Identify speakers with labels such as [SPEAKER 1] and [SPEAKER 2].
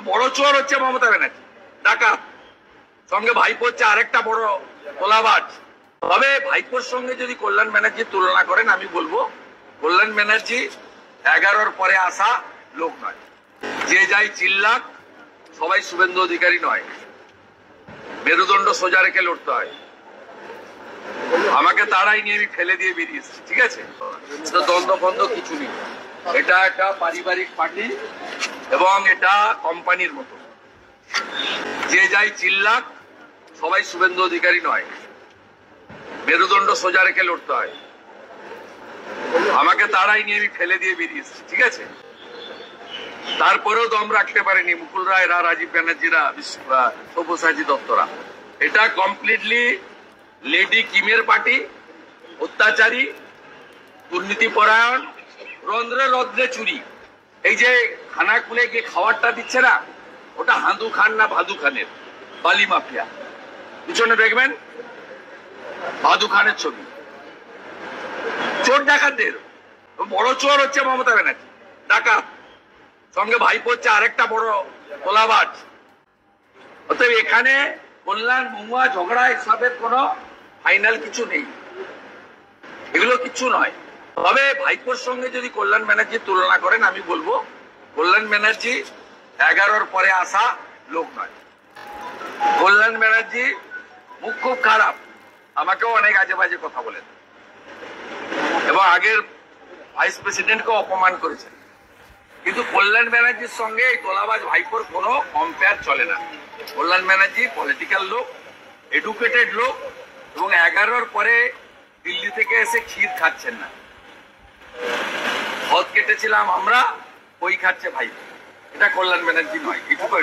[SPEAKER 1] বড় চোর হচ্ছে মমতা ব্যানার্জি, ডাকাত, সঙ্গে ভাইপো হচ্ছে আরেকটা বড় তোলাবাজ। তবে ভাইপোর সঙ্গে যদি কল্যাণ ব্যানার্জির তুলনা করেন, আমি বলবো কল্যাণ ব্যানার্জি 11-র পরে আসা লোক নয়। যে যাই চিল্লাক, সবাই শুভেন্দু অধিকারী নয়। মেরুদণ্ড সোজা রেখে লড়তে হয়। আমাকে তারাই নিয়ে আমি ফেলে দিয়ে বেরিয়েছি, ঠিক আছে? তো দ্বন্দ্ব ফন্দ কিছু নেই। এটা একটা পারিবারিক পার্টি এবং এটা কোম্পানির মতো। যে যাই চিল্লাক, সবাই শুভেন্দু অধিকারী নয়। মেরুদণ্ড সোজা রেখে লড়তে হয়। আমাকে তারাই নিয়ে আমি ফেলে দিয়ে বেরিয়েছি, ঠিক আছে? তারপরেও দম রাখতে পারেনি মুকুল রায়রা, রাজীব ব্যানার্জিরা, সব্যসাচী দত্তরা। এটা কমপ্লিটলি লেডি কিমের পার্টি, অত্যাচারী, দুর্নীতি পরায়ণ, রন্ধ্রে রন্ধ্রে চুরি। এই যে খানা খুলে গিয়ে খাবারটা দিচ্ছে না, ওটা হাঁদু খান না ভাদু খানের বালি মাফিয়া। পিছনে দেখবেন ভাদু খানের ছবি। চোর ডাকাতদের বড় চোর হচ্ছে মমতা ব্যানার্জি, ডাকাত, সঙ্গে ভাইপো হচ্ছে আরেকটা বড় তোলাবাজ। অতএব এখানে কল্যাণ মহুয়া ঝগড়া এসবের কোনো ফাইনাল কিছু নেই, এগুলো কিছু নয়। তবে ভাইপোর সঙ্গে যদি কল্যাণ ব্যানার্জির তুলনা করেন, আমি বলবো কল্যাণ ব্যানার্জি 11-র পরে আসা লোক নয়। কল্যাণ ব্যানার্জি মুখ খুব খারাপ, আমাকেও অনেক আজে বাজে কথা বলেন এবং আগের ভাইস প্রেসিডেন্টকে অপমান করেছেন। কিন্তু কল্যাণ ব্যানার্জির সঙ্গে এই তোলাবাজ ভাইপোর কোনো কম্পেয়ার চলে না। কল্যাণ ব্যানার্জি পলিটিক্যাল লোক, এডুকেটেড লোক, এবং 11-র পরে দিল্লি থেকে এসে ক্ষীর খাচ্ছেন না। পথ কেটেছিলাম আমরা, ওই খাচ্ছে ভাইপো। এটা কল্যাণ ব্যানার্জি নয়। এটুকু